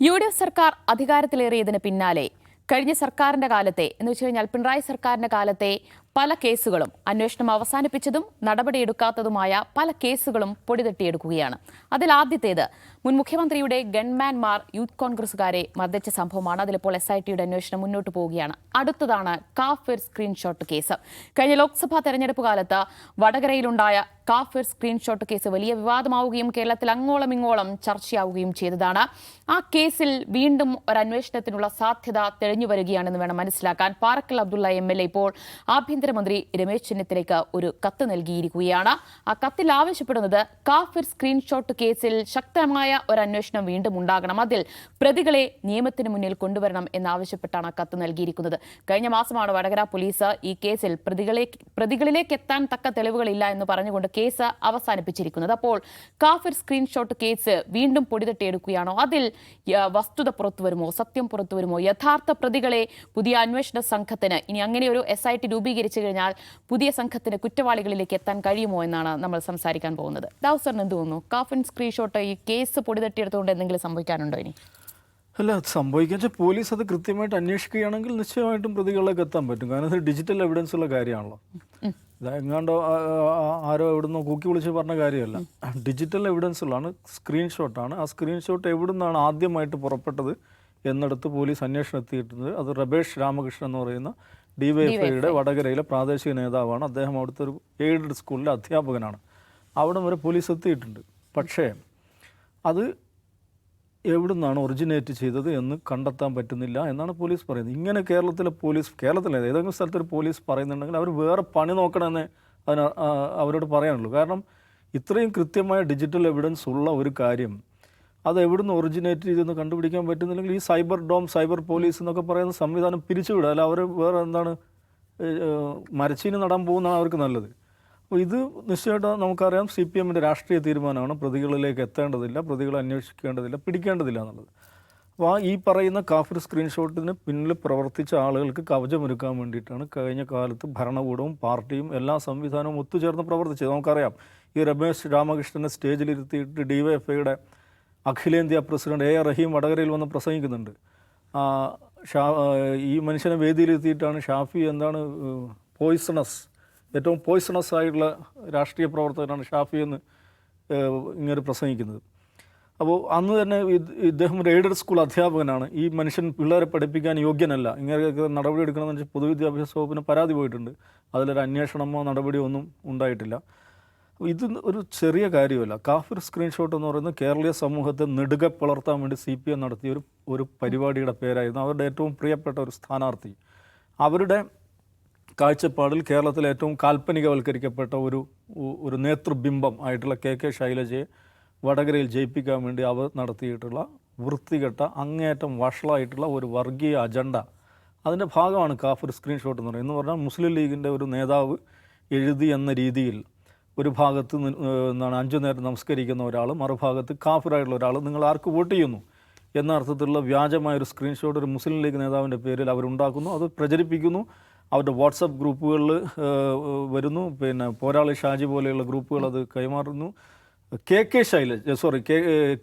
UDF സർക്കാർ അധികാരത്തിലേറിയതിന് പിന്നാലെ കഴിഞ്ഞ സർക്കാരിന്റെ കാലത്തെ എന്ന് വെച്ച് കഴിഞ്ഞാൽ പിണറായി സർക്കാരിന്റെ കാലത്തെ പല കേസുകളും അന്വേഷണം അവസാനിപ്പിച്ചതും നടപടിയെടുക്കാത്തതുമായ പല കേസുകളും പൊടിതട്ടിയെടുക്കുകയാണ്. അതിൽ ആദ്യത്തേത് മുൻ മുഖ്യമന്ത്രിയുടെ ഗൺമാൻമാർ യൂത്ത് കോൺഗ്രസുകാരെ മർദ്ദിച്ച സംഭവമാണ്. അതിലിപ്പോൾ SITയുടെ അന്വേഷണം മുന്നോട്ട് പോവുകയാണ്. അടുത്തതാണ് കാഫിർ സ്ക്രീൻഷോട്ട് കേസ്. കഴിഞ്ഞ ലോക്സഭാ തെരഞ്ഞെടുപ്പ് കാലത്ത് വടകരയിലുണ്ടായ കാഫിർ സ്ക്രീൻഷോട്ട് കേസ് വലിയ വിവാദമാവുകയും കേരളത്തിൽ അങ്ങോളം ഇങ്ങോളം ചർച്ചയാവുകയും ചെയ്തതാണ്. ആ കേസിൽ വീണ്ടും ഒരു അന്വേഷണത്തിനുള്ള സാധ്യത തെളിഞ്ഞു വരികയാണെന്ന് വേണം മനസ്സിലാക്കാൻ. പാറക്കൽ അബ്ദുള്ള MLA ഇപ്പോൾ ആഭ്യന്തരമന്ത്രി രമേശ് ചെന്നിത്തലയ്ക്ക് ഒരു കത്ത് നൽകിയിരിക്കുകയാണ്. ആ കത്തിൽ ആവശ്യപ്പെടുന്നത് കാഫിർ സ്ക്രീൻഷോട്ട് കേസിൽ ശക്തമായ ഒരു അന്വേഷണം വീണ്ടും ഉണ്ടാകണം, അതിൽ പ്രതികളെ നിയമത്തിന് മുന്നിൽ കൊണ്ടുവരണം എന്നാവശ്യപ്പെട്ടാണ് കത്ത് നൽകിയിരിക്കുന്നത്. കഴിഞ്ഞ മാസമാണ് വടകര പോലീസ് ഈ കേസിൽ പ്രതികളിലേക്ക് എത്താൻ തക്ക തെളിവുകളില്ല എന്ന് പറഞ്ഞുകൊണ്ട് കേസ് അവസാനിപ്പിച്ചിരിക്കുന്നത്. അപ്പോൾ കാഫിർ സ്ക്രീൻഷോട്ട് കേസ് വീണ്ടും പൊടിതട്ടിയെടുക്കുകയാണോ? അതിൽ വസ്തുത പുറത്തുവരുമോ, സത്യം പുറത്തുവരുമോ? യഥാർത്ഥ പ്രതികളെ പുതിയ അന്വേഷണ സംഘത്തിന്, ഇനി അങ്ങനെ ഒരു SIT രൂപീകരിച്ചു കഴിഞ്ഞാൽ പുതിയ സംഘത്തിന് കുറ്റവാളികളിലേക്ക് എത്താൻ കഴിയുമോ എന്നാണ് നമ്മൾ സംസാരിക്കാൻ പോകുന്നത്. ദാവൂസറിന് എന്ത് തോന്നുന്നു? കാഫിർ സ്ക്രീൻഷോട്ട് ഈ കേസ് പൊടിതട്ടിയെടുത്തുകൊണ്ട് എന്തെങ്കിലും സംഭവിക്കാനുണ്ടോ? ഇനി അല്ല, സംഭവിക്കാൻ വെച്ചാൽ പോലീസ് അത് കൃത്യമായിട്ട് അന്വേഷിക്കുകയാണെങ്കിൽ നിശ്ചയമായിട്ടും പ്രതികളിലേക്ക് എത്താൻ പറ്റും. കാരണം അത് ഡിജിറ്റൽ എവിഡൻസ് ഉള്ള കാര്യമാണല്ലോ. എങ്ങാണ്ടോ ആരോ എവിടുന്നോ കൂക്കി വിളിച്ച് പറഞ്ഞ കാര്യമല്ല. ഡിജിറ്റൽ എവിഡൻസ് ഉള്ളതാണ്, സ്ക്രീൻഷോട്ടാണ്. ആ സ്ക്രീൻഷോട്ട് എവിടുന്നാണ് ആദ്യമായിട്ട് പുറപ്പെട്ടത് എന്നിടത്ത് പോലീസ് അന്വേഷണം എത്തിയിട്ടുണ്ട്. അത് റബേഷ് രാമകൃഷ്ണൻ എന്ന് പറയുന്ന DYFIയുടെ വടകരയിലെ പ്രാദേശിക നേതാവാണ്. അദ്ദേഹം അവിടുത്തെ ഒരു എയ്ഡഡ് സ്കൂളിലെ അധ്യാപകനാണ്. അവിടെ വരെ പോലീസ് എത്തിയിട്ടുണ്ട്. പക്ഷേ അത് എവിടുന്നാണ് ഒറിജിനേറ്റ് ചെയ്തത് എന്ന് കണ്ടെത്താൻ പറ്റുന്നില്ല എന്നാണ് പോലീസ് പറയുന്നത്. ഇങ്ങനെ കേരളത്തിലെ ഏതെങ്കിലും സ്ഥലത്തൊരു പോലീസ് പറയുന്നുണ്ടെങ്കിൽ അവർ വേറെ പണി നോക്കണമെന്നേ അവരോട് പറയാനുള്ളൂ. കാരണം ഇത്രയും കൃത്യമായ ഡിജിറ്റൽ എവിഡൻസ് ഉള്ള ഒരു കാര്യം അത് എവിടുന്ന് ഒറിജിനേറ്റ് ചെയ്തെന്ന് കണ്ടുപിടിക്കാൻ പറ്റുന്നില്ലെങ്കിൽ ഈ സൈബർ പോലീസ് എന്നൊക്കെ പറയുന്ന സംവിധാനം പിരിച്ചുവിടുക. അല്ല, അവർ വേറെ എന്താണ് മരച്ചീനി നടാൻ പോകുന്നതാണ് അവർക്ക് നല്ലത്. അപ്പോൾ ഇത് നിശ്ചയമായിട്ടും നമുക്കറിയാം CPMൻ്റെ രാഷ്ട്രീയ തീരുമാനമാണ്. പ്രതികളിലേക്ക് എത്തേണ്ടതില്ല, പ്രതികളെ അന്വേഷിക്കേണ്ടതില്ല, പിടിക്കേണ്ടതില്ല എന്നുള്ളത്. അപ്പോൾ ഈ പറയുന്ന കാഫിർ സ്ക്രീൻഷോട്ടിന് പിന്നിൽ പ്രവർത്തിച്ച ആളുകൾക്ക് കവചമൊരുക്കാൻ വേണ്ടിയിട്ടാണ് കഴിഞ്ഞ കാലത്ത് ഭരണകൂടവും പാർട്ടിയും എല്ലാ സംവിധാനവും ഒത്തുചേർന്ന് പ്രവർത്തിച്ചത്. നമുക്കറിയാം ഈ രമേശ് രാമകൃഷ്ണനെ സ്റ്റേജിലിരുത്തിയിട്ട് DYFIയുടെ അഖിലേന്ത്യാ പ്രസിഡന്റ് AR റഹീം വടകരയിൽ വന്ന് പ്രസംഗിക്കുന്നുണ്ട്. ഈ മനുഷ്യനെ വേദിയിലെത്തിയിട്ടാണ് ഷാഫി എന്താണ് ഏറ്റവും പോയിസണസ് ആയിട്ടുള്ള രാഷ്ട്രീയ പ്രവർത്തകനാണ് ഷാഫി എന്ന് ഇങ്ങനെ പ്രസംഗിക്കുന്നത്. അപ്പോൾ അന്ന് തന്നെ ഇദ്ദേഹം ഒരു എയ്ഡഡ് സ്കൂൾ അധ്യാപകനാണ്. ഈ മനുഷ്യൻ പിള്ളേരെ പഠിപ്പിക്കാൻ യോഗ്യനല്ല, ഇങ്ങനെയൊക്കെ നടപടി എടുക്കണമെന്ന് വെച്ചാൽ പൊതുവിദ്യാഭ്യാസ വകുപ്പിന് പരാതി പോയിട്ടുണ്ട്. അതിലൊരു അന്വേഷണമോ നടപടിയോ ഒന്നും ഉണ്ടായിട്ടില്ല. ഇത് ഒരു ചെറിയ കാര്യമല്ല. കാഫിർ സ്ക്രീൻഷോട്ട് എന്ന് പറയുന്നത് കേരളീയ സമൂഹത്തെ നെടുകെ പുലർത്താൻ വേണ്ടി CPM നടത്തിയ ഒരു പരിപാടിയുടെ പേരായിരുന്നു. അവരുടെ ഏറ്റവും പ്രിയപ്പെട്ട ഒരു സ്ഥാനാർത്ഥി, അവരുടെ കാഴ്ചപ്പാടിൽ കേരളത്തിലെ ഏറ്റവും കാൽപ്പനികവൽക്കരിക്കപ്പെട്ട ഒരു നേതൃബിംബം ആയിട്ടുള്ള KK ശൈലജയെ വടകരയിൽ ജയിപ്പിക്കാൻ വേണ്ടി അവർ നടത്തിയിട്ടുള്ള വൃത്തികെട്ട അങ്ങേയറ്റം വഷളായിട്ടുള്ള ഒരു വർഗീയ അജണ്ട, അതിൻ്റെ ഭാഗമാണ് കാഫിർ സ്ക്രീൻഷോട്ട് എന്ന് പറയുന്നത്. എന്ന് പറഞ്ഞാൽ മുസ്ലിം ലീഗിൻ്റെ ഒരു നേതാവ് എഴുതി എന്ന രീതിയിൽ ഒരു ഭാഗത്ത് എന്താണ് 5 നേരം നമസ്കരിക്കുന്ന ഒരാൾ, മറുഭാഗത്ത് കാഫിറായിട്ടുള്ള ഒരാൾ നിങ്ങൾ ആർക്ക് വോട്ട് ചെയ്യുന്നു എന്ന അർത്ഥത്തിലുള്ള വ്യാജമായൊരു സ്ക്രീൻഷോട്ട് ഒരു മുസ്ലിം ലീഗ് നേതാവിൻ്റെ പേരിൽ അവരുണ്ടാക്കുന്നു, അത് പ്രചരിപ്പിക്കുന്നു. അവരുടെ വാട്സപ്പ് ഗ്രൂപ്പുകളിൽ വരുന്നു. പിന്നെ പോരാളി ഷാജി പോലെയുള്ള ഗ്രൂപ്പുകൾ അത് കൈമാറുന്നു.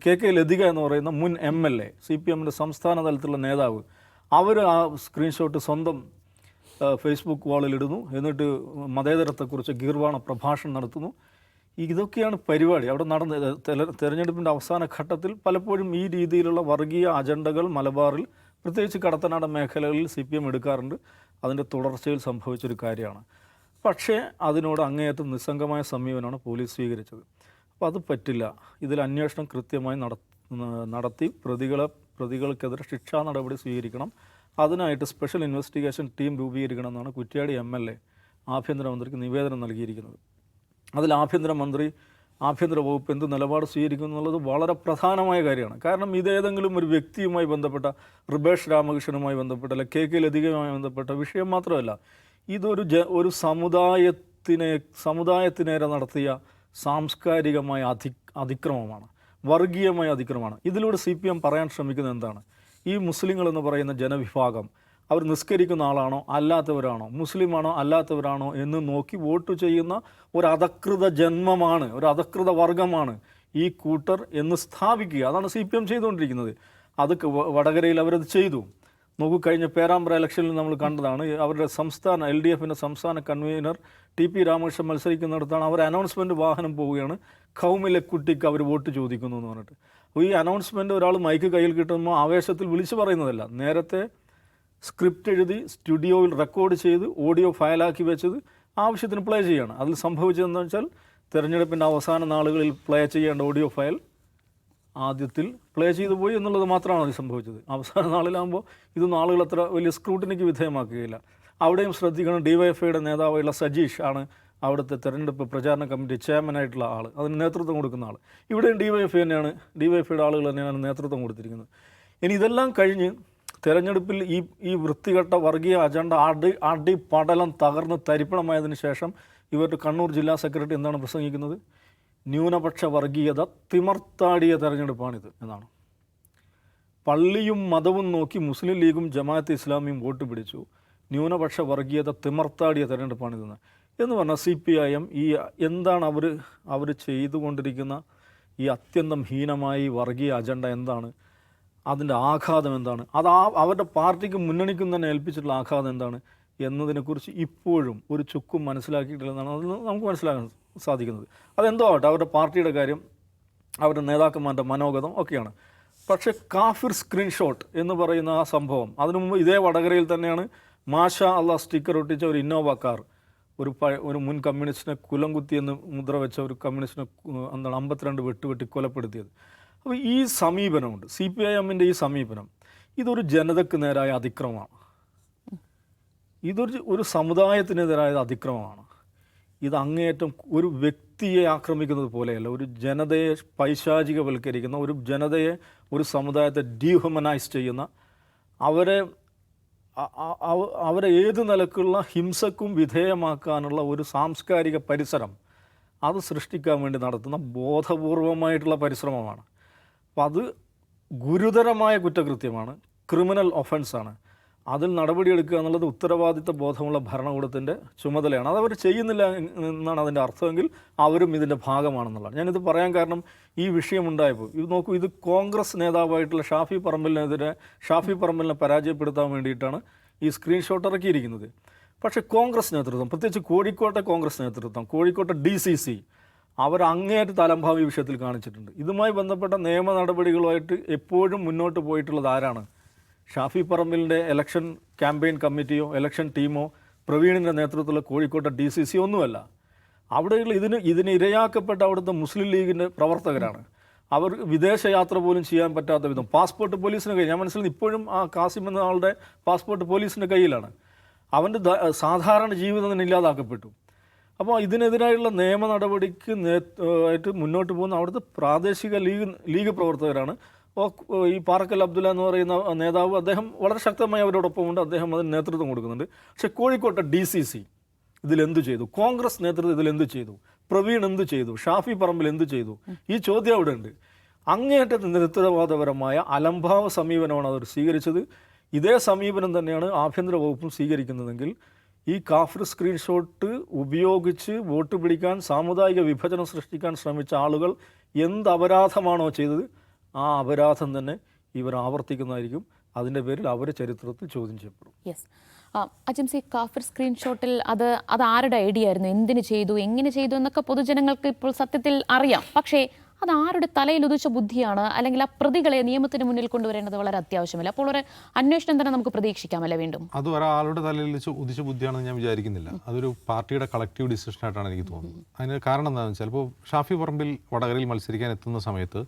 KK ലതിക എന്ന് പറയുന്ന മുൻ MLA, CPMൻ്റെ സംസ്ഥാന തലത്തിലുള്ള നേതാവ്, അവർ ആ സ്ക്രീൻഷോട്ട് സ്വന്തം ഫേസ്ബുക്ക് വാളിലിടുന്നു. എന്നിട്ട് മതേതരത്തെക്കുറിച്ച് ഗീർവാണ പ്രഭാഷണം നടത്തുന്നു. ഇതൊക്കെയാണ് പരിപാടി അവിടെ നടന്നത്. തെരഞ്ഞെടുപ്പിൻ്റെ അവസാന ഘട്ടത്തിൽ പലപ്പോഴും ഈ രീതിയിലുള്ള വർഗീയ അജണ്ടകൾ മലബാറിൽ, പ്രത്യേകിച്ച് കടത്തനാടൻ മേഖലകളിൽ CPM എടുക്കാറുണ്ട്. അതിൻ്റെ തുടർച്ചയിൽ സംഭവിച്ചൊരു കാര്യമാണ്. പക്ഷേ അതിനോട് അങ്ങേയറ്റം നിസ്സംഗമായ സമീപനമാണ് പോലീസ് സ്വീകരിച്ചത്. അപ്പോൾ അത് പറ്റില്ല. ഇതിൽ അന്വേഷണം കൃത്യമായി നടത്തി പ്രതികൾക്കെതിരെ ശിക്ഷാ നടപടി സ്വീകരിക്കണം. അതിനായിട്ട് സ്പെഷ്യൽ ഇൻവെസ്റ്റിഗേഷൻ ടീം രൂപീകരിക്കണം എന്നാണ് കുറ്റ്യാടി MLA ആഭ്യന്തരമന്ത്രിക്ക് നിവേദനം നൽകിയിരിക്കുന്നത്. അതിൽ ആഭ്യന്തര വകുപ്പ് എന്ത് നിലപാട് സ്വീകരിക്കുന്നു എന്നുള്ളത് വളരെ പ്രധാനമായ കാര്യമാണ്. കാരണം ഇതേതെങ്കിലും ഒരു വ്യക്തിയുമായി ബന്ധപ്പെട്ട, റബേഷ് രാമകൃഷ്ണനുമായി ബന്ധപ്പെട്ട, അല്ലെ KK ലതികയുമായി ബന്ധപ്പെട്ട വിഷയം മാത്രമല്ല, ഇതൊരു സമുദായത്തിനേരെ നടത്തിയ സാംസ്കാരികമായ അതിക്രമമാണ്, വർഗീയമായ അതിക്രമമാണ്. ഇതിലൂടെ CPM പറയാൻ ശ്രമിക്കുന്നത് എന്താണ്? ഈ മുസ്ലിങ്ങൾ എന്ന് പറയുന്ന ജനവിഭാഗം അവർ നിസ്കരിക്കുന്ന ആളാണോ അല്ലാത്തവരാണോ, മുസ്ലിമാണോ അല്ലാത്തവരാണോ എന്ന് നോക്കി വോട്ട് ചെയ്യുന്ന ഒരു അധകൃത ജന്മമാണ്, ഒരു അധകൃത വർഗമാണ് ഈ കൂട്ടർ എന്ന് സ്ഥാപിക്കുക. അതാണ് CPM ചെയ്തുകൊണ്ടിരിക്കുന്നത്. അത് വടകരയിൽ അവരത് ചെയ്തു. നോക്കൂ, കഴിഞ്ഞ പേരാമ്പ്ര ഇലക്ഷനിൽ നമ്മൾ കണ്ടതാണ്. അവരുടെ സംസ്ഥാന LDFിൻ്റെ സംസ്ഥാന കൺവീനർ TP രാമകൃഷ്ണൻ മത്സരിക്കുന്നിടത്താണ് അവർ അനൗൺസ്മെൻറ്റ് വാഹനം പോവുകയാണ്, ഖൗമിലെ കുട്ടിക്ക് അവർ വോട്ട് ചോദിക്കുന്നു എന്ന് പറഞ്ഞിട്ട്. അപ്പോൾ ഈ അനൗൺസ്മെൻറ്റ് ഒരാൾ മൈക്ക് കയ്യിൽ കിട്ടുമ്പോൾ ആവേശത്തിൽ വിളിച്ചു പറയുന്നതല്ല, നേരത്തെ സ്ക്രിപ്റ്റ് എഴുതി സ്റ്റുഡിയോയിൽ റെക്കോർഡ് ചെയ്ത് ഓഡിയോ ഫയലാക്കി വെച്ചത് ആവശ്യത്തിന് പ്ലേ ചെയ്യുകയാണ്. അതിൽ സംഭവിച്ചതെന്ന് വെച്ചാൽ തിരഞ്ഞെടുപ്പിൻ്റെ അവസാന നാളുകളിൽ പ്ലേ ചെയ്യേണ്ട ഓഡിയോ ഫയൽ ആദ്യത്തിൽ പ്ലേ ചെയ്തു പോയി എന്നുള്ളത് മാത്രമാണ് അത് സംഭവിച്ചത്. അവസാന നാളിലാകുമ്പോൾ ഇതൊന്നും ആളുകൾ അത്ര വലിയ സ്ക്രൂട്ടിനിക്ക് വിധേയമാക്കുകയില്ല. അവിടെയും ശ്രദ്ധിക്കണം, DYFIയുടെ നേതാവായുള്ള സജീഷ് ആണ് അവിടുത്തെ തെരഞ്ഞെടുപ്പ് പ്രചാരണ കമ്മിറ്റി ചെയർമാനായിട്ടുള്ള ആൾ, അതിന് നേതൃത്വം കൊടുക്കുന്ന ആൾ. ഇവിടെയും DYFIയുടെ ആളുകൾ തന്നെയാണ് നേതൃത്വം കൊടുത്തിരിക്കുന്നത്. ഇനി ഇതെല്ലാം കഴിഞ്ഞ് തെരഞ്ഞെടുപ്പിൽ ഈ വൃത്തികെട്ട വർഗീയ അജണ്ട അടിപടലം തകർന്ന് തരിപ്പണമായതിനു ശേഷം ഇവരുടെ കണ്ണൂർ ജില്ലാ സെക്രട്ടറി എന്താണ് പ്രസംഗിക്കുന്നത്? ന്യൂനപക്ഷ വർഗീയത തിമർത്താടിയ തെരഞ്ഞെടുപ്പാണിത് എന്നാണ്. പള്ളിയും മതവും നോക്കി മുസ്ലിം ലീഗും ജമാഅത്തെ ഇസ്ലാമിയും വോട്ട് പിടിച്ചു, ന്യൂനപക്ഷ വർഗീയത തിമർത്താടിയ തെരഞ്ഞെടുപ്പാണിതെന്ന് എന്ന് പറഞ്ഞാൽ CPIM ഈ എന്താണ് അവർ ചെയ്തുകൊണ്ടിരിക്കുന്ന ഈ അത്യന്തം ഹീനമായി വർഗീയ അജണ്ട എന്താണ്, അതിൻ്റെ ആഘാതം എന്താണ്, അത് അവരുടെ പാർട്ടിക്ക് മുന്നണിക്കും തന്നെ ഏൽപ്പിച്ചിട്ടുള്ള ആഘാതം എന്താണ് എന്നതിനെക്കുറിച്ച് ഇപ്പോഴും ഒരു ചുക്കും മനസ്സിലാക്കിയിട്ടില്ലെന്നാണ് അതിൽ നമുക്ക് മനസ്സിലാക്കാൻ സാധിക്കുന്നത്. അതെന്തോ ആവട്ടെ, അവരുടെ പാർട്ടിയുടെ കാര്യം, അവരുടെ നേതാക്കന്മാരുടെ മനോഗതം ഒക്കെയാണ്. പക്ഷേ കാഫിർ സ്ക്രീൻഷോട്ട് എന്ന് പറയുന്ന ആ സംഭവം, അതിനു മുമ്പ് ഇതേ വടകരയിൽ തന്നെയാണ് മാഷാ അള്ളാഹ് സ്റ്റിക്കർ ഒട്ടിച്ച ഒരു ഇന്നോവ കാർ ഒരു മുൻ കമ്മ്യൂണിസ്റ്റിനെ കുലംകുത്തി എന്ന് മുദ്ര വെച്ച ഒരു കമ്മ്യൂണിസ്റ്റിനെ 52 വെട്ടി കൊലപ്പെടുത്തിയത്. അപ്പോൾ ഈ സമീപനമുണ്ട്, CPIMൻ്റെ ഈ സമീപനം, ഇതൊരു ജനതയ്ക്ക് നേരായ അതിക്രമമാണ്, ഇതൊരു സമുദായത്തിനെതിരായ അതിക്രമമാണ്. ഇത് അങ്ങേയറ്റം ഒരു വ്യക്തിയെ ആക്രമിക്കുന്നത് പോലെയല്ല, ഒരു ജനതയെ പൈശാചികവൽക്കരിക്കുന്ന, ഒരു ജനതയെ, ഒരു സമുദായത്തെ ഡീഹ്യൂമനൈസ് ചെയ്യുന്ന, അവരെ ഏത് നിലക്കുള്ള ഹിംസക്കും വിധേയമാക്കാനുള്ള ഒരു സാംസ്കാരിക പരിസരം അത് സൃഷ്ടിക്കാൻ വേണ്ടി നടത്തുന്ന ബോധപൂർവമായിട്ടുള്ള പരിശ്രമമാണ്. അപ്പം അത് ഗുരുതരമായ കുറ്റകൃത്യമാണ്, ക്രിമിനൽ ഒഫൻസാണ്. അതിൽ നടപടിയെടുക്കുക എന്നുള്ളത് ഉത്തരവാദിത്ത ബോധമുള്ള ഭരണകൂടത്തിൻ്റെ ചുമതലയാണ്. അതവർ ചെയ്യുന്നില്ല എന്നാണ് അതിൻ്റെ അർത്ഥമെങ്കിൽ അവരും ഇതിൻ്റെ ഭാഗമാണെന്നുള്ളതാണ്. ഞാനിത് പറയാൻ കാരണം, ഈ വിഷയമുണ്ടായപ്പോൾ ഇത് നോക്കൂ, ഇത് കോൺഗ്രസ് നേതാവായിട്ടുള്ള ഷാഫി പറമ്പലിനെ പരാജയപ്പെടുത്താൻ വേണ്ടിയിട്ടാണ് ഈ സ്ക്രീൻഷോട്ട് ഇറക്കിയിരിക്കുന്നത്. പക്ഷേ കോൺഗ്രസ് നേതൃത്വം, പ്രത്യേകിച്ച് കോഴിക്കോട്ടെ കോൺഗ്രസ് നേതൃത്വം, കോഴിക്കോട്ടെ DCC അവർ അങ്ങേയറ്റ അലംഭാവി വിഷയത്തിൽ കാണിച്ചിട്ടുണ്ട്. ഇതുമായി ബന്ധപ്പെട്ട നിയമ നടപടികളുമായിട്ട് എപ്പോഴും മുന്നോട്ട് പോയിട്ടുള്ളത് ആരാണ്? ഷാഫി പറമ്പിലിൻ്റെ ഇലക്ഷൻ ക്യാമ്പയിൻ കമ്മിറ്റിയോ ഇലക്ഷൻ ടീമോ പ്രവീണിൻ്റെ നേതൃത്വത്തിലുള്ള കോഴിക്കോട്ടെ DCC ഒന്നുമല്ല. അവിടെയുള്ള ഇതിന് ഇരയാക്കപ്പെട്ട അവിടുത്തെ മുസ്ലിം ലീഗിൻ്റെ പ്രവർത്തകരാണ്. അവർ വിദേശയാത്ര പോലും ചെയ്യാൻ പറ്റാത്ത വിധം പാസ്പോർട്ട് പോലീസിൻ്റെ കയ്യിൽ, ഞാൻ മനസ്സിലായി ഇപ്പോഴും ആ കാസിം എന്ന ആളുടെ പാസ്പോർട്ട് പോലീസിൻ്റെ കയ്യിലാണ്. അവൻ്റെ സാധാരണ ജീവിതം തന്നെ ഇല്ലാതാക്കപ്പെട്ടു. അപ്പോൾ ഇതിനെതിരായുള്ള നിയമ നടപടിക്ക് ആയിട്ട് മുന്നോട്ട് പോകുന്ന അവിടുത്തെ പ്രാദേശിക ലീഗ് പ്രവർത്തകരാണ്. ഈ പാറക്കൽ അബ്ദുല്ല എന്ന് പറയുന്ന നേതാവ്, അദ്ദേഹം വളരെ ശക്തമായി അവരോടൊപ്പമുണ്ട്, അദ്ദേഹം അതിന് നേതൃത്വം കൊടുക്കുന്നുണ്ട്. പക്ഷേ കോഴിക്കോട്ടെ DCC ഇതിലെന്തു ചെയ്തു? കോൺഗ്രസ് നേതൃത്വം ഇതിലെന്തു ചെയ്തു? പ്രവീൺ എന്തു ചെയ്തു? ഷാഫി പറമ്പിൽ എന്തു ചെയ്തു? ഈ ചോദ്യം അവിടെ ഉണ്ട്. അങ്ങേയറ്റത്തെ നിരുത്തരവാദപരമായ അലംഭാവ സമീപനമാണ് അവർ സ്വീകരിച്ചത്. ഇതേ സമീപനം തന്നെയാണ് ആഭ്യന്തര വകുപ്പും സ്വീകരിക്കുന്നതെങ്കിൽ ഈ കാഫിർ സ്ക്രീൻഷോട്ട് ഉപയോഗിച്ച് വോട്ട് പിടിക്കാൻ, സാമുദായിക വിഭജനം സൃഷ്ടിക്കാൻ ശ്രമിച്ച ആളുകൾ എന്ത് അപരാധമാണോ ചെയ്തത്, ആ അപരാധം തന്നെ ഇവർ ആവർത്തിക്കുന്നതായിരിക്കും. അതിൻ്റെ പേരിൽ അവർ ചരിത്രത്തിൽ ചോദ്യം ചെയ്യപ്പെടും. യെസ്, അജിംസി, കാഫിർ സ്ക്രീൻഷോട്ടിൽ അത് ആരുടെ ഐഡിയ ആയിരുന്നു, എന്തിനു ചെയ്തു, എങ്ങനെ ചെയ്തു എന്നൊക്കെ പൊതുജനങ്ങൾക്ക് ഇപ്പോൾ സത്യത്തിൽ അറിയാം. പക്ഷേ അത് ആരുടെ തലയിൽ ഉദിച്ച ബുദ്ധിയാണ്, അല്ലെങ്കിൽ ആ പ്രതികളെ നിയമത്തിന് മുന്നിൽ കൊണ്ടുവരേണ്ടത് വളരെ അത്യാവശ്യമില്ല. അപ്പോൾ ഒരു അന്വേഷണം തന്നെ നമുക്ക് പ്രതീക്ഷിക്കാമല്ലേ വീണ്ടും? അത് ഒരാളുടെ തലയിൽ ഉദിച്ച ബുദ്ധിയാണെന്ന് ഞാൻ വിചാരിക്കുന്നില്ല. അതൊരു പാർട്ടിയുടെ കളക്റ്റീവ് ഡിസിഷനായിട്ടാണ് എനിക്ക് തോന്നുന്നത്. അതിന് കാരണം എന്താണെന്ന് വെച്ചാൽ, ഇപ്പോൾ ഷാഫി പറമ്പിൽ വടകരയിൽ മത്സരിക്കാൻ എത്തുന്ന സമയത്ത്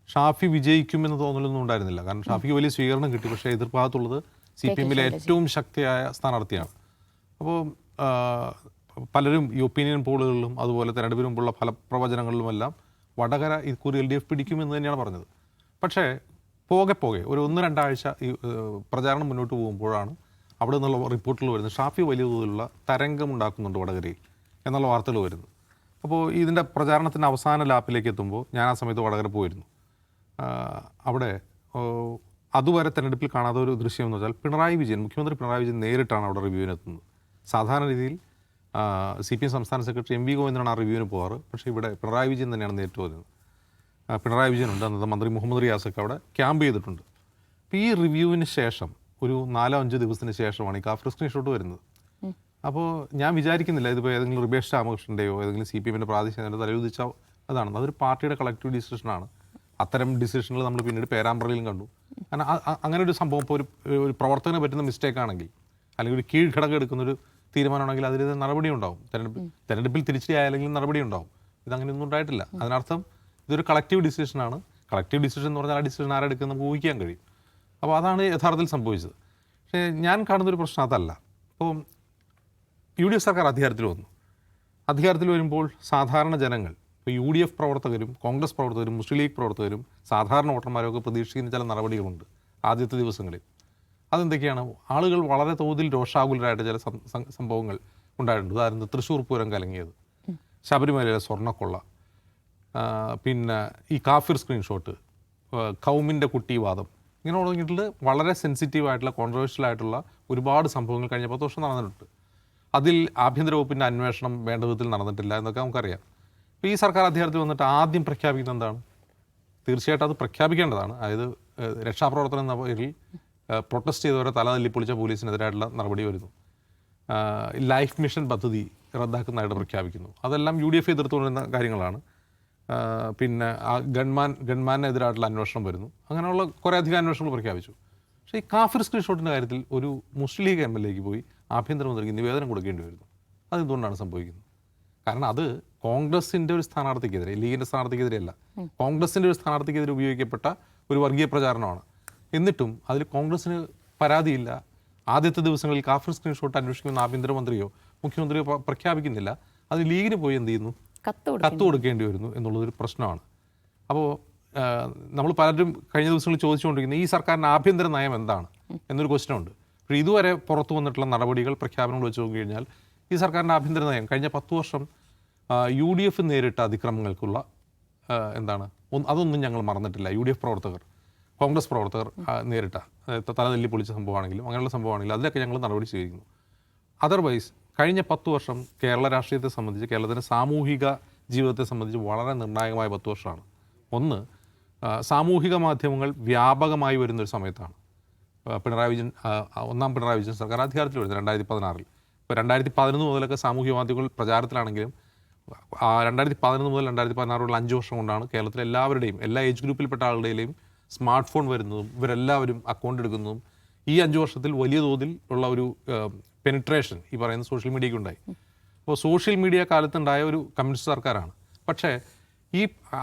ഷാഫി വിജയിക്കുമെന്ന് തോന്നലൊന്നും ഉണ്ടായിരുന്നില്ല. കാരണം ഷാഫിക്ക് വലിയ സ്വീകരണം കിട്ടി. പക്ഷേ എതിർഭാഗത്തുള്ളത് CPMലെ ഏറ്റവും ശക്തിയായ സ്ഥാനാർത്ഥിയാണ്. അപ്പോൾ പലരും ഈ ഒപ്പീനിയൻ പോളുകളിലും അതുപോലെ തെരഞ്ഞെടുപ്പിന് മുമ്പുള്ള ഫലപ്രവചനങ്ങളിലുമെല്ലാം വടകര ഇക്കുറി LDF പിടിക്കുമെന്ന് തന്നെയാണ് പറഞ്ഞത്. പക്ഷേ പോകെ ഒരു 1-2 ആഴ്ച ഈ പ്രചാരണം മുന്നോട്ട് പോകുമ്പോഴാണ് അവിടെ നിന്നുള്ള റിപ്പോർട്ടുകൾ വരുന്നത് ഷാഫി വലിയ തോതിലുള്ള തരംഗമുണ്ടാക്കുന്നുണ്ട് വടകരയിൽ എന്നുള്ള വാർത്തകൾ വരുന്നത്. അപ്പോൾ ഇതിൻ്റെ പ്രചാരണത്തിൻ്റെ അവസാന ലാപ്പിലേക്ക് എത്തുമ്പോൾ ഞാൻ ആ സമയത്ത് വടകര പോയിരുന്നു. അവിടെ അതുവരെ തെരഞ്ഞെടുപ്പിൽ കാണാത്ത ഒരു ദൃശ്യം എന്ന് വെച്ചാൽ മുഖ്യമന്ത്രി പിണറായി വിജയൻ നേരിട്ടാണ് അവിടെ റിവ്യൂവിന് എത്തുന്നത്. സാധാരണ രീതിയിൽ CPM സംസ്ഥാന സെക്രട്ടറി MV ഗോവിന്ദനാണ് ആ റിവ്യൂവിന് പോകാറ്. പക്ഷേ ഇവിടെ പിണറായി വിജയൻ തന്നെയാണ് നേരിട്ട് വരുന്നത്. പിണറായി വിജയനുണ്ട്, അന്നത്തെ മന്ത്രി മുഹമ്മദ് റിയാസൊക്കെ അവിടെ ക്യാമ്പ് ചെയ്തിട്ടുണ്ട്. അപ്പോൾ ഈ റിവ്യൂവിന് ശേഷം ഒരു 4-5 ദിവസത്തിന് ശേഷമാണ് ഈ കാഫർ സ്ക്രീൻഷോട്ട് വരുന്നത്. അപ്പോൾ ഞാൻ വിചാരിക്കുന്നില്ല ഇതിപ്പോൾ ഏതെങ്കിലും റിബേഷ് രാമകൃഷ്ണൻ്റെയോ ഏതെങ്കിലും CPM-ൻ്റെ പ്രാദേശിക നേതാവിൻ്റെ തലയുദിച്ച അതാണെന്ന്. അതൊരു പാർട്ടിയുടെ കളക്റ്റീവ് ഡിസിഷനാണ്. അത്തരം ഡിസിഷനുകൾ നമ്മൾ പിന്നീട് പേരാമ്പ്രയിലും കണ്ടു. കാരണം അങ്ങനെ ഒരു സംഭവം ഇപ്പോൾ ഒരു പ്രവർത്തകന് പറ്റുന്ന മിസ്റ്റേക്ക് ആണെങ്കിൽ അല്ലെങ്കിൽ ഒരു കീഴ്ഘടകം എടുക്കുന്നൊരു തീരുമാനമാണെങ്കിൽ അതിൽ നടപടി ഉണ്ടാവും. തെരഞ്ഞെടുപ്പിൽ തിരിച്ചടിയായാലെങ്കിലും നടപടി ഉണ്ടാവും. ഇതങ്ങനെയൊന്നും ഉണ്ടായിട്ടില്ല. അതിനർത്ഥം ഇതൊരു കളക്റ്റീവ് ഡിസിഷനാണ്. കളക്റ്റീവ് ഡിസിഷൻ എന്ന് പറഞ്ഞാൽ ആ ഡിസിഷൻ ആരെടുക്കുന്ന നമുക്ക് ഊഹിക്കാൻ കഴിയും. അപ്പോൾ അതാണ് യഥാർത്ഥത്തിൽ സംഭവിച്ചത്. പക്ഷേ ഞാൻ കാണുന്നൊരു പ്രശ്നം അതല്ല. ഇപ്പോൾ UDF സർക്കാർ അധികാരത്തിൽ വന്നു. അധികാരത്തിൽ വരുമ്പോൾ സാധാരണ ജനങ്ങൾ, ഇപ്പോൾ UDF പ്രവർത്തകരും കോൺഗ്രസ് പ്രവർത്തകരും മുസ്ലിം ലീഗ് പ്രവർത്തകരും സാധാരണ വോട്ടർമാരൊക്കെ പ്രതീക്ഷിക്കുന്ന ചില നടപടികളുണ്ട് ആദ്യത്തെ ദിവസങ്ങളിൽ. അതെന്തൊക്കെയാണ്? ആളുകൾ വളരെ തോതിൽ രോഷാകുലരായിട്ട് ചില സംഭവങ്ങൾ ഉണ്ടായിട്ടുണ്ട്. ഉദാഹരണത്തിന് തൃശ്ശൂർ പൂരം കലങ്ങിയത്, ശബരിമലയിലെ സ്വർണ്ണക്കൊള്ള, പിന്നെ ഈ കാഫിർ സ്ക്രീൻഷോട്ട്, കൗമിൻ്റെ കുട്ടിവാദം, ഇങ്ങനെ തുടങ്ങിയിട്ടുള്ള വളരെ സെൻസിറ്റീവായിട്ടുള്ള കോൺട്രവേഴ്ഷ്യൽ ആയിട്ടുള്ള ഒരുപാട് സംഭവങ്ങൾ കഴിഞ്ഞ 10 വർഷം നടന്നിട്ടുണ്ട്. അതിൽ ആഭ്യന്തര വകുപ്പിൻ്റെ അന്വേഷണം വേണ്ട വിധത്തിൽ നടന്നിട്ടില്ല എന്നൊക്കെ നമുക്കറിയാം. അപ്പോൾ ഈ സർക്കാർ അധികാരത്തിൽ വന്നിട്ട് ആദ്യം പ്രഖ്യാപിക്കുന്നത് എന്താണ്? തീർച്ചയായിട്ടും അത് പ്രഖ്യാപിക്കേണ്ടതാണ്. അതായത് രക്ഷാപ്രവർത്തനം എന്ന പേരിൽ പ്രൊട്ടസ്റ്റ് ചെയ്തവരെ തല തല്ലിപ്പൊളിച്ച പോലീസിനെതിരായിട്ടുള്ള നടപടി വരുന്നു. ലൈഫ് മിഷൻ പദ്ധതി റദ്ദാക്കുന്നതായിട്ട് പ്രഖ്യാപിക്കുന്നു. അതെല്ലാം UDF എതിർത്തുകൊണ്ടിരുന്ന കാര്യങ്ങളാണ്. പിന്നെ ആ ഗൺമാനെതിരായിട്ടുള്ള അന്വേഷണം വരുന്നു. അങ്ങനെയുള്ള കുറേ അധികം അന്വേഷണങ്ങൾ പ്രഖ്യാപിച്ചു. പക്ഷേ ഈ കാഫിർ സ്ക്രീൻഷോട്ടിൻ്റെ കാര്യത്തിൽ ഒരു മുസ്ലിം ലീഗ് MLA-ക്ക് പോയി ആഭ്യന്തരമന്ത്രിക്ക് നിവേദനം കൊടുക്കേണ്ടി വരുന്നു. അതെന്തുകൊണ്ടാണ് സംഭവിക്കുന്നത്? കാരണം അത് കോൺഗ്രസിൻ്റെ ഒരു സ്ഥാനാർത്ഥിക്കെതിരെ, ലീഗിൻ്റെ സ്ഥാനാർത്ഥിക്കെതിരെയല്ല, കോൺഗ്രസിൻ്റെ ഒരു സ്ഥാനാർത്ഥിക്കെതിരെ ഉപയോഗിക്കപ്പെട്ട ഒരു വർഗീയ പ്രചാരണമാണ്. എന്നിട്ടും അതിൽ കോൺഗ്രസ്സിന് പരാതിയില്ല. ആദ്യത്തെ ദിവസങ്ങളിൽ കാഫിർ സ്ക്രീൻഷോട്ട് അന്വേഷിക്കുമെന്ന് ആഭ്യന്തരമന്ത്രിയോ മുഖ്യമന്ത്രിയോ പ്രഖ്യാപിക്കുന്നില്ല. അത് ലീഗിന് പോയി എന്ത് ചെയ്യുന്നു? കത്ത് കൊടുക്കേണ്ടി വരുന്നു എന്നുള്ളതൊരു പ്രശ്നമാണ്. അപ്പോൾ നമ്മൾ പലരും കഴിഞ്ഞ ദിവസങ്ങളിൽ ചോദിച്ചുകൊണ്ടിരിക്കുന്നത് ഈ സർക്കാരിൻ്റെ ആഭ്യന്തര നയം എന്താണ് എന്നൊരു ക്വസ്റ്റ്യൻ ഉണ്ട്. പക്ഷേ ഇതുവരെ പുറത്തു വന്നിട്ടുള്ള നടപടികൾ, പ്രഖ്യാപനങ്ങൾ വെച്ച് നോക്കി കഴിഞ്ഞാൽ ഈ സർക്കാരിൻ്റെ ആഭ്യന്തര നയം കഴിഞ്ഞ 10 വർഷം UDF നേരിട്ട അതിക്രമങ്ങൾക്കുള്ള അതൊന്നും ഞങ്ങൾ മറന്നിട്ടില്ല. UDF പ്രവർത്തകർ, കോൺഗ്രസ് പ്രവർത്തകർ നേരിട്ട തലതല്ലി പൊളിച്ച സംഭവമാണെങ്കിലും അങ്ങനെയുള്ള സംഭവമാണെങ്കിലും അതിലൊക്കെ ഞങ്ങൾ നടപടി സ്വീകരിക്കുന്നു. അതർവൈസ് കഴിഞ്ഞ 10 വർഷം കേരള രാഷ്ട്രീയത്തെ സംബന്ധിച്ച്, കേരളത്തിൻ്റെ സാമൂഹിക ജീവിതത്തെ സംബന്ധിച്ച് വളരെ നിർണായകമായ 10 വർഷമാണ്. ഒന്ന്, സാമൂഹിക മാധ്യമങ്ങൾ വ്യാപകമായി വരുന്നൊരു സമയത്താണ് ഒന്നാം പിണറായി വിജയൻ സർക്കാർ അധികാരത്തിൽ വരുന്നത് 2016-ൽ. ഇപ്പോൾ 2011 മുതലൊക്കെ സാമൂഹിക മാധ്യമങ്ങൾ പ്രചാരത്തിലാണെങ്കിലും 2011 മുതൽ 2016 5 വർഷം കൊണ്ടാണ് കേരളത്തിലെ എല്ലാവരുടെയും, എല്ലാ ഏജ് ഗ്രൂപ്പിൽപ്പെട്ട ആളുടെയും സ്മാർട്ട് ഫോൺ വരുന്നതും ഇവരെല്ലാവരും അക്കൗണ്ട് എടുക്കുന്നതും. ഈ 5 വർഷത്തിൽ വലിയ തോതിൽ ഉള്ള ഒരു പെനിട്രേഷൻ ഈ പറയുന്ന സോഷ്യൽ മീഡിയയ്ക്ക് ഉണ്ടായി. അപ്പോൾ സോഷ്യൽ മീഡിയ കാലത്തുണ്ടായ ഒരു കമ്മ്യൂണിസ്റ്റ് സർക്കാരാണ്. പക്ഷേ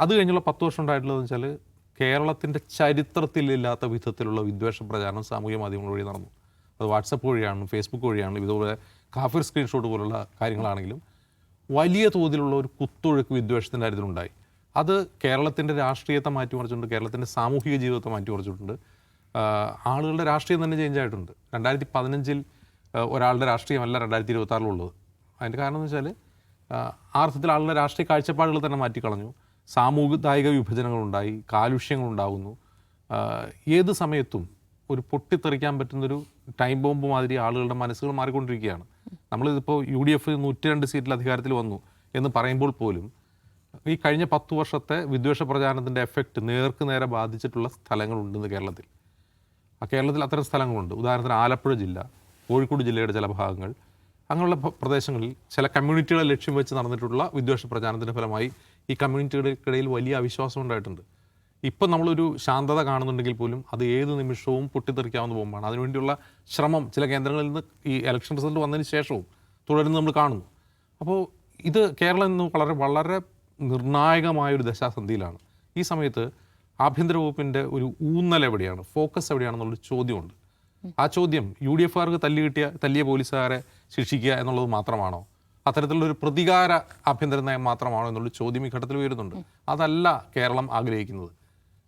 അത് കഴിഞ്ഞുള്ള 10 വർഷം ഉണ്ടായിട്ടുള്ളതെന്ന് വെച്ചാൽ കേരളത്തിൻ്റെ ചരിത്രത്തിലില്ലാത്ത വിധത്തിലുള്ള വിദ്വേഷ പ്രചാരണം സാമൂഹ്യ മാധ്യമങ്ങൾ വഴി നടന്നു. അത് വാട്സപ്പ് വഴിയാണ്, ഫേസ്ബുക്ക് വഴിയാണ്, ഇതുപോലെ കാഫിർ സ്ക്രീൻഷോട്ട് പോലുള്ള കാര്യങ്ങളാണെങ്കിലും വലിയ തോതിലുള്ള ഒരു കുത്തൊഴുക്ക് വിദ്വേഷത്തിൻ്റെ കാര്യത്തിലുണ്ടായി. അത് കേരളത്തിൻ്റെ രാഷ്ട്രീയത്തെ മാറ്റിമറിച്ചിട്ടുണ്ട്, കേരളത്തിൻ്റെ സാമൂഹിക ജീവിതത്തെ മാറ്റിമറിച്ചിട്ടുണ്ട്. ആളുകളുടെ രാഷ്ട്രീയം തന്നെ ചേഞ്ച് ആയിട്ടുണ്ട്. 2015-ൽ ഒരാളുടെ രാഷ്ട്രീയമല്ല 2026-ലുള്ളത്. അതിൻ്റെ കാരണം എന്ന് വെച്ചാൽ ആ അർത്ഥത്തിൽ ആളുടെ രാഷ്ട്രീയ കാഴ്ചപ്പാടുകൾ തന്നെ മാറ്റിക്കളഞ്ഞു. സാമുദായിക വിഭജനങ്ങളുണ്ടായി, കാലുഷ്യങ്ങളുണ്ടാകുന്നു. ഏത് സമയത്തും ഒരു പൊട്ടിത്തെറിക്കാൻ പറ്റുന്നൊരു ടൈം ബോംബ് മാതിരി ആളുകളുടെ മനസ്സുകൾ മാറിക്കൊണ്ടിരിക്കുകയാണ്. നമ്മളിതിപ്പോൾ UDF 102 സീറ്റിൽ അധികാരത്തിൽ വന്നു എന്ന് പറയുമ്പോൾ പോലും ഈ കഴിഞ്ഞ 10 വർഷത്തെ വിദ്വേഷ പ്രചാരണത്തിൻ്റെ എഫക്റ്റ് നേർക്ക് നേരെ ബാധിച്ചിട്ടുള്ള സ്ഥലങ്ങളുണ്ടെന്ന് കേരളത്തിൽ. കേരളത്തിൽ അത്തരം സ്ഥലങ്ങളുണ്ട്. ഉദാഹരണത്തിന് ആലപ്പുഴ ജില്ല, കോഴിക്കോട് ജില്ലയുടെ ചില ഭാഗങ്ങൾ, അങ്ങനെയുള്ള പ്രദേശങ്ങളിൽ ചില കമ്മ്യൂണിറ്റികളെ ലക്ഷ്യം വെച്ച് നടന്നിട്ടുള്ള വിദ്വേഷ പ്രചാരണത്തിൻ്റെ ഫലമായി ഈ കമ്മ്യൂണിറ്റികൾക്കിടയിൽ വലിയ അവിശ്വാസം ഉണ്ടായിട്ടുണ്ട്. ഇപ്പം നമ്മളൊരു ശാന്തത കാണുന്നുണ്ടെങ്കിൽ പോലും അത് ഏത് നിമിഷവും പൊട്ടിത്തെറിക്കാവുന്ന ബോംബാണ്. അതിനുവേണ്ടിയുള്ള ശ്രമം ചില കേന്ദ്രങ്ങളിൽ നിന്ന് ഈ ഇലക്ഷൻ റിസൾട്ട് വന്നതിന് ശേഷവും തുടർന്ന് നമ്മൾ കാണുന്നു. അപ്പോൾ ഇത് കേരളം ഇന്ന് വളരെ വളരെ നിർണായകമായൊരു ദശാസന്ധിയിലാണ്. ഈ സമയത്ത് ആഭ്യന്തര വകുപ്പിൻ്റെ ഒരു ഊന്നൽ എവിടെയാണ്, ഫോക്കസ് എവിടെയാണെന്നുള്ളൊരു ചോദ്യമുണ്ട്. ആ ചോദ്യം UDF-കാർക്ക് തല്ലിയ പോലീസുകാരെ ശിക്ഷിക്കുക എന്നുള്ളത് മാത്രമാണോ, അത്തരത്തിലുള്ളൊരു പ്രതികാര ആഭ്യന്തര നയം മാത്രമാണോ എന്നുള്ളൊരു ചോദ്യം ഈ ഘട്ടത്തിൽ ഉയരുന്നുണ്ട്. അതല്ല കേരളം ആഗ്രഹിക്കുന്നത്.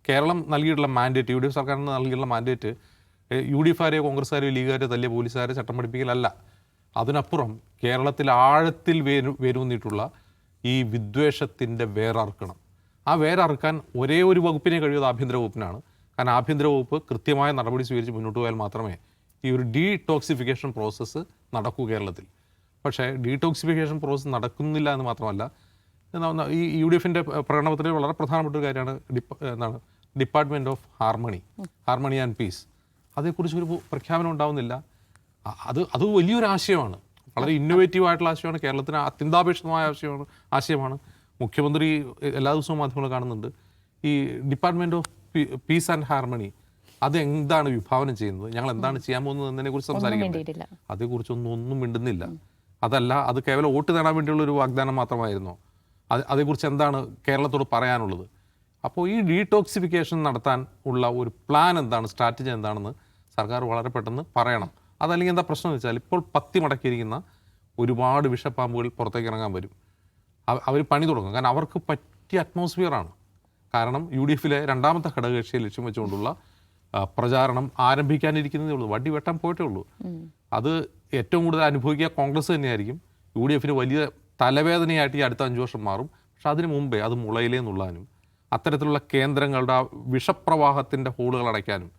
കേരളം നൽകിയിട്ടുള്ള മാൻഡേറ്റ്, UDF സർക്കാരിന് നൽകിയിട്ടുള്ള മാൻഡേറ്റ് UDF-കാരെയോ കോൺഗ്രസ്സുകാരെയോ ലീഗുകാരെയോ തല്ലിയ പോലീസുകാരെ ചട്ടം പഠിപ്പിക്കലല്ല. അതിനപ്പുറം കേരളത്തിൽ ആഴത്തിൽ വേരൂന്നിട്ടുള്ള ഈ വിദ്വേഷത്തിൻ്റെ വേരറുക്കണം. ആ വേരറുക്കാൻ ഒരേ ഒരു വകുപ്പിനെ കഴിയുന്നത് ആഭ്യന്തര വകുപ്പിനാണ്. കാരണം ആഭ്യന്തര വകുപ്പ് കൃത്യമായ നടപടി സ്വീകരിച്ച് മുന്നോട്ട് പോയാൽ മാത്രമേ ഈ ഒരു ഡീടോക്സിഫിക്കേഷൻ പ്രോസസ്സ് നടക്കൂ കേരളത്തിൽ. പക്ഷേ ഡീടോക്സിഫിക്കേഷൻ പ്രോസസ്സ് നടക്കുന്നില്ല എന്ന് മാത്രമല്ല, ഈ UDF-ൻ്റെ പ്രകടനത്തിൽ വളരെ പ്രധാനപ്പെട്ട ഒരു കാര്യമാണ് department of harmony and piece. അതേക്കുറിച്ച് ഒരു പ്രഖ്യാപനം ഉണ്ടാവുന്നില്ല. അത് വലിയൊരു ആശയമാണ്, വളരെ ഇന്നോവേറ്റീവ് ആയിട്ടുള്ള ആശയമാണ്, കേരളത്തിന് അത്യന്താപേക്ഷിതമായ ആശയമാണ്. മുഖ്യമന്ത്രി എല്ലാ ദിവസവും മാധ്യമങ്ങൾ കാണുന്നുണ്ട്. ഈ department of peace and harmony അത് എന്താണ് വിഭാവനം ചെയ്യുന്നത്, ഞങ്ങൾ എന്താണ് ചെയ്യാൻ പോകുന്നത് എന്നതിനെക്കുറിച്ച് സംസാരിക്കുന്നില്ല. അതേക്കുറിച്ചൊന്നും മിണ്ടുന്നില്ല. അതല്ല, അത് കേവലം വോട്ട് നേടാൻ വേണ്ടിയുള്ള ഒരു വാഗ്ദാനം മാത്രമായിരുന്നോ? അതേക്കുറിച്ച് എന്താണ് കേരളത്തോട് പറയാനുള്ളത്? അപ്പോൾ ഈ ഡീടോക്സിഫിക്കേഷൻ നടത്താൻ ഉള്ള ഒരു പ്ലാൻ എന്താണ്, സ്ട്രാറ്റജി എന്താണെന്ന് സർക്കാർ വളരെ പെട്ടെന്ന് പറയണം. അതല്ലെങ്കിൽ എന്താ പ്രശ്നം എന്ന് വെച്ചാൽ, ഇപ്പോൾ പത്തി മടക്കിയിരിക്കുന്ന ഒരുപാട് വിഷപ്പാമ്പുകൾ പുറത്തേക്ക് ഇറങ്ങാൻ വരും. അവർ പണി തുടങ്ങും. കാരണം അവർക്ക് പറ്റിയ അറ്റ്മോസ്ഫിയറാണ്. കാരണം UDF-ലെ രണ്ടാമത്തെ ഘടകകക്ഷിയെ ലക്ഷ്യം വെച്ചുകൊണ്ടുള്ള പ്രചാരണം ആരംഭിക്കാനിരിക്കുന്നതേ ഉള്ളൂ. വടി വെട്ടാൻ പോയിട്ടേ ഉള്ളൂ. അത് ഏറ്റവും കൂടുതൽ അനുഭവിക്കുക കോൺഗ്രസ് തന്നെയായിരിക്കും. UDF-ന് വലിയ തലവേദനയായിട്ട് ഈ അടുത്ത 5 വർഷം മാറും. പക്ഷെ അതിന് മുമ്പേ അത് മുളയിലേ നുള്ളാനും അത്തരത്തിലുള്ള കേന്ദ്രങ്ങളുടെ വിഷപ്രവാഹത്തിൻ്റെ ഹോളുകൾ അടയ്ക്കാനും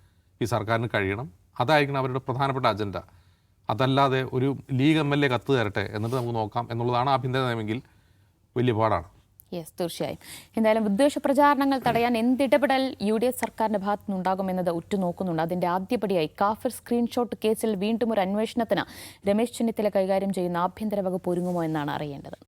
ഈ സർക്കാരിന് കഴിയണം. അതായിരിക്കണം അവരുടെ പ്രധാനപ്പെട്ട അജണ്ട. അതല്ലാതെ ഒരു ലീഗ് MLA കത്ത് തരട്ടെ എന്നിട്ട് നമുക്ക് നോക്കാം എന്നുള്ളതാണ് ആഭ്യന്തര നയമെങ്കിൽ വലിയ പാടാണ്. യെസ്, തീർച്ചയായും. എന്തായാലും വിദ്വേഷ പ്രചാരണങ്ങൾ തടയാൻ എന്തിടപെടൽ UDF സർക്കാരിന്റെ ഭാഗത്തു നിന്നുണ്ടാകുമെന്നത് ഉറ്റുനോക്കുന്നുണ്ട്. അതിന്റെ ആദ്യപടിയായി കാഫിർ സ്ക്രീൻഷോട്ട് കേസിൽ വീണ്ടും ഒരു അന്വേഷണത്തിന് രമേശ് ചെന്നിത്തല കൈകാര്യം ചെയ്യുന്ന ആഭ്യന്തര വകുപ്പ് ഒരുങ്ങുമോ എന്നാണ് അറിയേണ്ടത്.